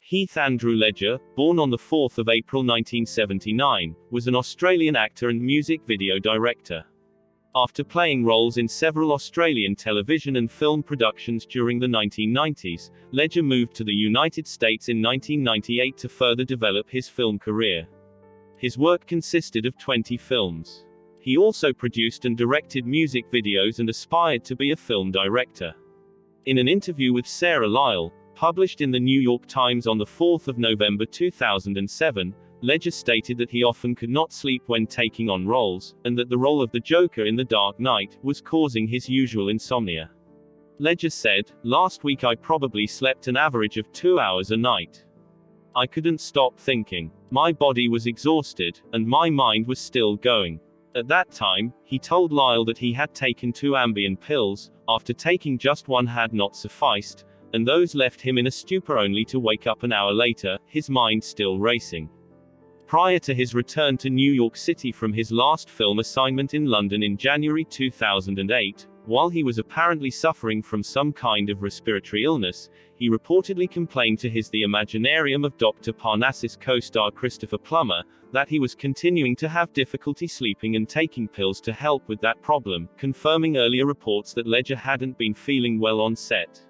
Heath Andrew Ledger, born on the 4th of April 1979, was an Australian actor and music video director. After playing roles in several Australian television and film productions during the 1990s, Ledger moved to the United States in 1998 to further develop his film career. His work consisted of 20 films. He also produced and directed music videos and aspired to be a film director. In an interview with Sarah Lyle, published in the New York Times on the 4th of November 2007, Ledger stated that he often could not sleep when taking on roles, and that the role of the Joker in The Dark Knight was causing his usual insomnia. Ledger said, "Last week I probably slept an average of 2 hours a night. I couldn't stop thinking. My body was exhausted, and my mind was still going." At that time, he told Lyle that he had taken 2 Ambien pills, after taking just one had not sufficed, and those left him in a stupor only to wake up an hour later, his mind still racing. Prior to his return to New York City from his last film assignment in London in January 2008, while he was apparently suffering from some kind of respiratory illness, he reportedly complained to his The Imaginarium of Dr. Parnassus co-star Christopher Plummer, that he was continuing to have difficulty sleeping and taking pills to help with that problem, confirming earlier reports that Ledger hadn't been feeling well on set.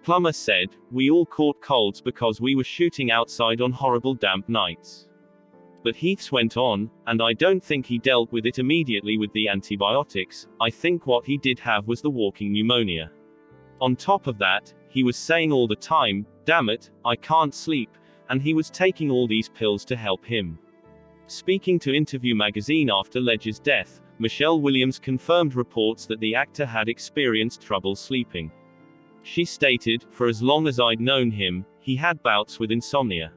Plummer said, "We all caught colds because we were shooting outside on horrible damp nights." But Heath went on, "And I don't think he dealt with it immediately with the antibiotics. I think what he did have was the walking pneumonia. On top of that, he was saying all the time, 'Damn it, I can't sleep,' and he was taking all these pills to help him." Speaking to Interview magazine after Ledger's death, Michelle Williams confirmed reports that the actor had experienced trouble sleeping. She stated, "For as long as I'd known him, he had bouts with insomnia.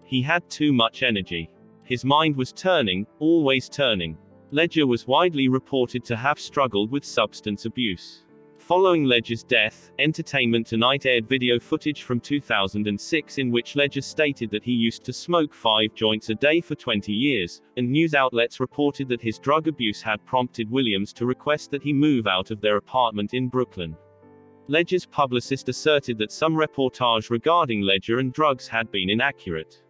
He had too much energy. His mind was turning, always turning." Ledger was widely reported to have struggled with substance abuse. Following Ledger's death, Entertainment Tonight aired video footage from 2006 in which Ledger stated that he used to smoke 5 joints a day for 20 years, and news outlets reported that his drug abuse had prompted Williams to request that he move out of their apartment in Brooklyn. Ledger's publicist asserted that some reportage regarding Ledger and drugs had been inaccurate.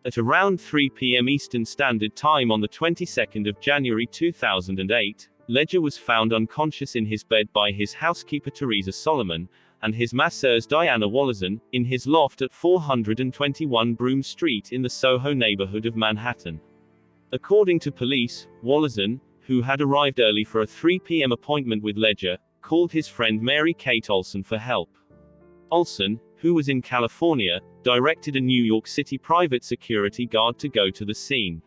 At around 3 p.m. Eastern Standard Time on the 22nd of January 2008, Ledger was found unconscious in his bed by his housekeeper Teresa Solomon, and his masseuse Diana Wallison, in his loft at 421 Broome Street in the Soho neighborhood of Manhattan. According to police, Wallison, who had arrived early for a 3 p.m. appointment with Ledger, called his friend Mary Kate Olsen for help. Olsen, who was in California, directed a New York City private security guard to go to the scene.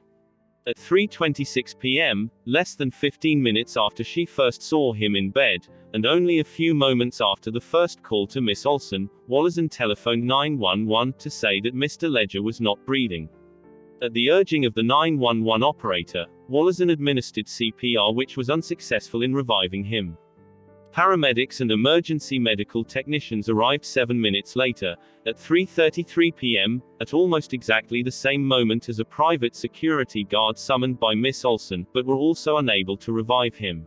At 3:26 p.m., less than 15 minutes after she first saw him in bed, and only a few moments after the first call to Miss Olsen, Wallison telephoned 911 to say that Mr. Ledger was not breathing. At the urging of the 911 operator, Wallison administered CPR, which was unsuccessful in reviving him. Paramedics and emergency medical technicians arrived 7 minutes later, at 3:33 p.m., at almost exactly the same moment as a private security guard summoned by Miss Olsen, but were also unable to revive him.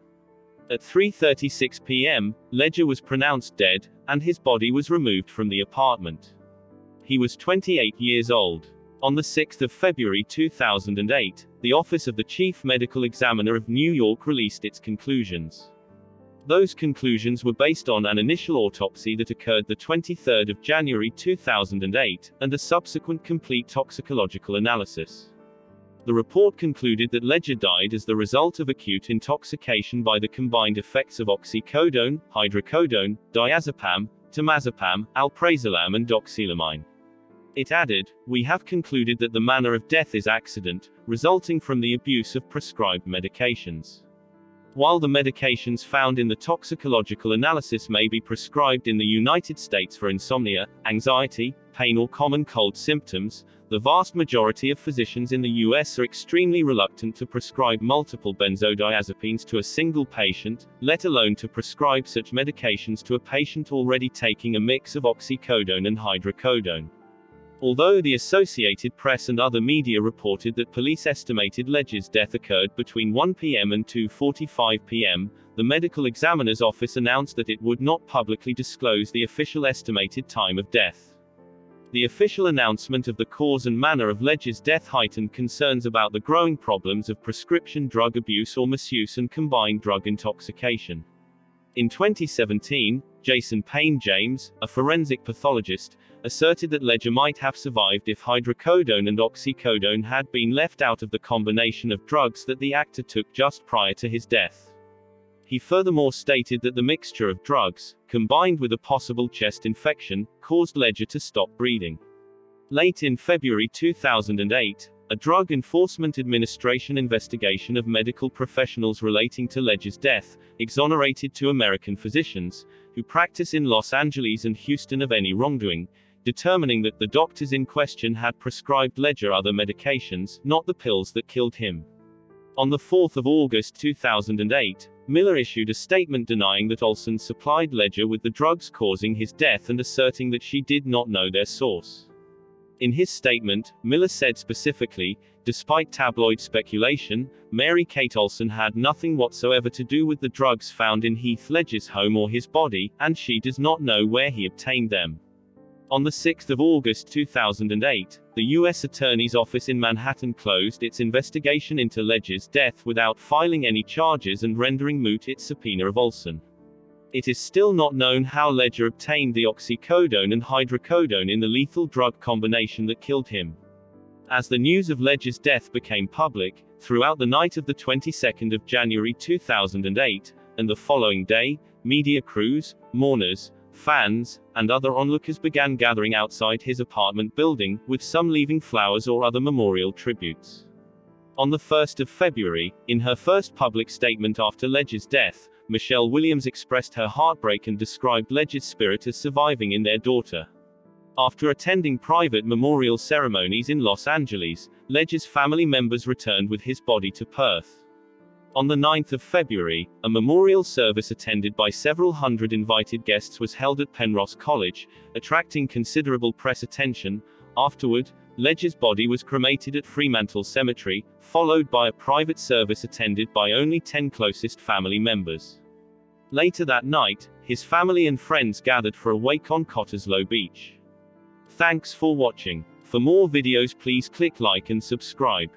At 3:36 p.m., Ledger was pronounced dead, and his body was removed from the apartment. He was 28 years old. On the 6th of February 2008, the Office of the Chief Medical Examiner of New York released its conclusions. Those conclusions were based on an initial autopsy that occurred the 23rd of January 2008, and a subsequent complete toxicological analysis. The report concluded that Ledger died as the result of acute intoxication by the combined effects of oxycodone, hydrocodone, diazepam, temazepam, alprazolam and doxylamine. It added, "We have concluded that the manner of death is accident, resulting from the abuse of prescribed medications. While the medications found in the toxicological analysis may be prescribed in the United States for insomnia, anxiety, pain or common cold symptoms, the vast majority of physicians in the U.S. are extremely reluctant to prescribe multiple benzodiazepines to a single patient, let alone to prescribe such medications to a patient already taking a mix of oxycodone and hydrocodone." Although the Associated Press and other media reported that police estimated Ledger's death occurred between 1 p.m. and 2:45 p.m., the medical examiner's office announced that it would not publicly disclose the official estimated time of death. The official announcement of the cause and manner of Ledger's death heightened concerns about the growing problems of prescription drug abuse or misuse and combined drug intoxication. In 2017, Jason Payne James, a forensic pathologist, asserted that Ledger might have survived if hydrocodone and oxycodone had been left out of the combination of drugs that the actor took just prior to his death. He furthermore stated that the mixture of drugs, combined with a possible chest infection, caused Ledger to stop breathing. Late in February 2008, a Drug Enforcement Administration investigation of medical professionals relating to Ledger's death exonerated two American physicians, who practice in Los Angeles and Houston, of any wrongdoing, determining that the doctors in question had prescribed Ledger other medications, not the pills that killed him. On the 4th of August 2008, Miller issued a statement denying that Olson supplied Ledger with the drugs causing his death and asserting that she did not know their source. In his statement, Miller said specifically, despite tabloid speculation, Mary Kate Olson had nothing whatsoever to do with the drugs found in Heath Ledger's home or his body, and she does not know where he obtained them. On the 6th of August 2008, the U.S. Attorney's Office in Manhattan closed its investigation into Ledger's death without filing any charges and rendering moot its subpoena of Olson. It is still not known how Ledger obtained the oxycodone and hydrocodone in the lethal drug combination that killed him. As the news of Ledger's death became public, throughout the night of the 22nd of January 2008, and the following day, media crews, mourners, fans, and other onlookers began gathering outside his apartment building, with some leaving flowers or other memorial tributes. On the 1st of February, in her first public statement after Ledger's death, Michelle Williams expressed her heartbreak and described Ledger's spirit as surviving in their daughter. After attending private memorial ceremonies in Los Angeles, Ledger's family members returned with his body to Perth. On the 9th of February, a memorial service attended by several hundred invited guests was held at Penrose College, attracting considerable press attention. Afterward, Ledger's body was cremated at Fremantle Cemetery, followed by a private service attended by only 10 closest family members. Later that night, his family and friends gathered for a wake on Cottesloe Beach. Thanks for watching. For more videos, please click like and subscribe.